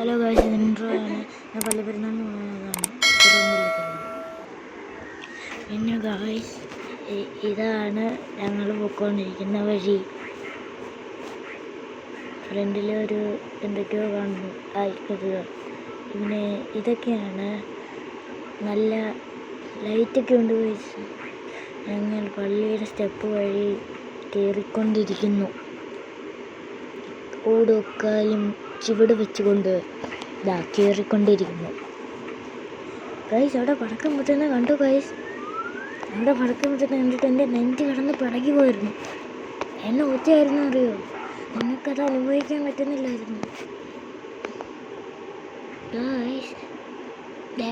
Hello guys, intro ആണ്. ഞാൻ പള്ളിപ്പെരുന്നാളിന് പോകുന്നതാണ്. പിന്നെ ഗായ്സ്, ഇതാണ് ഞങ്ങൾ പോയിക്കൊണ്ടിരിക്കുന്ന വഴി. ഫ്രണ്ടിലൊരു എന്തൊക്കെയോ കാണുന്നു ആയിക്കരുത്. പിന്നെ ഇതൊക്കെയാണ്, നല്ല ലൈറ്റൊക്കെ ഉണ്ട് ഗായ്സ്. ഞങ്ങൾ പള്ളിയുടെ സ്റ്റെപ്പ് വഴി കയറിക്കൊണ്ടിരിക്കുന്നു. ഓടൊക്കാലും ചുവട് വെച്ചുകൊണ്ട് ഇതാ കയറിക്കൊണ്ടിരിക്കുന്നു. ഗൈസ്, അവിടെ പടക്കം പൊട്ടുന്ന കണ്ടു ഗൈസ്. അവിടെ പടക്കം പൊട്ടുന്ന കണ്ടിട്ട് എൻ്റെ നെഞ്ച് കിടന്ന് പിടകി പോയിരുന്നു. എന്നെ ഒറ്റയായിരുന്നു അറിയോ, നിങ്ങൾക്കത് അനുഭവിക്കാൻ പറ്റുന്നില്ലായിരുന്നു ഗൈസ്.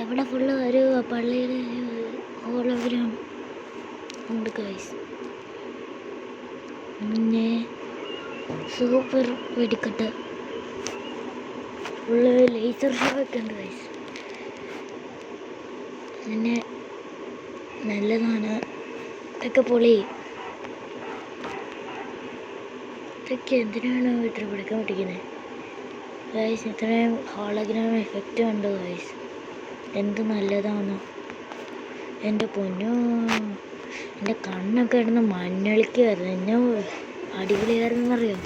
ഇവിടെ ഫുള്ള് ഒരു പള്ളിയുടെ ഹോളോഗ്രാം ഉണ്ട് ഗൈസ്. പിന്നെ സൂപ്പർ വെടിക്കെട്ട്, ഫുള്ള് ലേസർ ഷോ ഒക്കെ ഉണ്ട് ഗൈസ്. പിന്നെ നല്ലതാണ് ഇതൊക്കെ. പൊളി. ഇതൊക്കെ എന്തിനാണ് ഇത്ര പിടിക്കാൻ പറ്റിക്കുന്നത് ഗൈസ്? ഇത്രയും ഹോളോഗ്രാം എഫക്റ്റ് ഉണ്ട് ഗൈസ്. എന്ത് നല്ലതാണ്. എൻ്റെ പൊന്നോ, എൻ്റെ കണ്ണൊക്കെ ഇടുന്ന് മഞ്ഞളിക്കുമായിരുന്നു. എന്നെ അടിപൊളിയായിരുന്നറിയോ.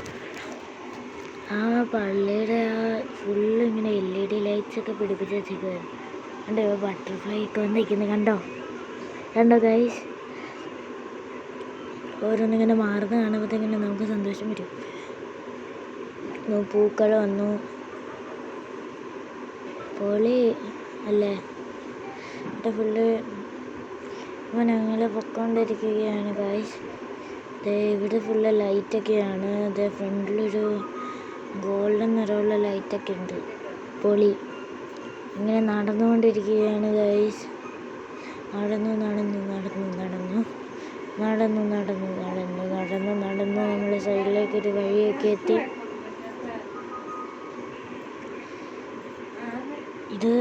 ആ പള്ളിയുടെ ആ ഫുള്ള് ഇങ്ങനെ LED ലൈറ്റ്സ് ഒക്കെ പിടിപ്പിച്ച് വെച്ചേക്കുമായിരുന്നു. കണ്ടോ, ബട്ടർഫ്ലൈ ഒക്കെ വന്നിരിക്കുന്നത് കണ്ടോ ഗൈസ്. ഓരോന്നിങ്ങനെ മാറുന്ന കാണുമ്പോഴത്തേക്കിങ്ങനെ നമുക്ക് സന്തോഷം വരും. പൂക്കൾ വന്നു, പൊളി അല്ലേ. ഇവിടെ ഫുള്ള് ഇപ്പോൾ ഞങ്ങൾ പൊയ്ക്കൊണ്ടിരിക്കുകയാണ് ഗൈസ്. ഇവിടെ ഫുള്ള് ലൈറ്റൊക്കെയാണ്. അതേ ഫ്രണ്ടിലൊരു ഗോൾഡൻ നിറമുള്ള ലൈറ്റൊക്കെ ഉണ്ട്. പൊളി. ഇങ്ങനെ നടന്നുകൊണ്ടിരിക്കുകയാണ് ഗൈസ്. നടന്നു നമ്മൾ സൈഡിലേക്കൊരു വഴിയൊക്കെ എത്തി. ഇത്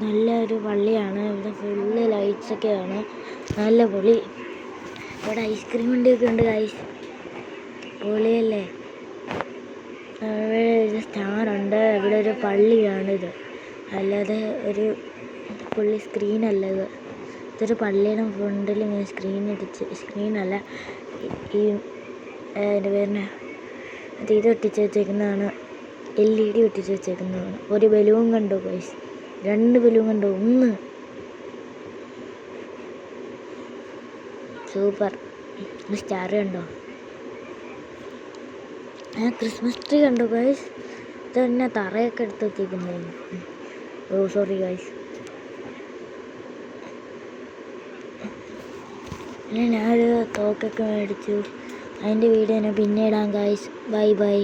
നല്ലൊരു പള്ളിയാണ്. ഇവിടെ ഫുള്ള് ലൈറ്റ്സൊക്കെയാണ്. നല്ല പൊളി. ഇവിടെ ഐസ്ക്രീം വണ്ടിയൊക്കെ ഉണ്ട് ഗൈസ്. പൊളിയല്ലേ. ഇവിടെ ഒരു സ്റ്റാറുണ്ട്. ഇവിടെ ഒരു പള്ളിയാണിത്, അല്ലാതെ ഒരു പുള്ളി സ്ക്രീനല്ല ഇത്. ഇതൊരു പള്ളിയുടെ ഫ്രണ്ടിൽ ഇങ്ങനെ സ്ക്രീനല്ല, ഈ എൻ്റെ പേരിന് ഇത് ഒട്ടിച്ച് വെച്ചേക്കുന്നതാണ്. LED ഒട്ടിച്ച് വെച്ചേക്കുന്നതാണ്. ഒരു ബലൂൺ കണ്ടോ ഗൈസ്? 2 ബലൂൺ കണ്ടോ? 1 സൂപ്പർ. സ്റ്റാർ കണ്ടോ? ക്രിസ്മസ് ട്രീ കണ്ടോ ഗൈസ്? ഇത് തന്നെ തറയൊക്കെ എടുത്ത് വെച്ചേക്കുന്നത്. ഓ സോറി ഗൈസ്. പിന്നെ ഞാനൊരു തോക്കൊക്കെ മേടിച്ചു. അതിൻ്റെ വീഡിയോ ഞാൻ പിന്നെ ഇടാം ഗൈസ്. ബൈ.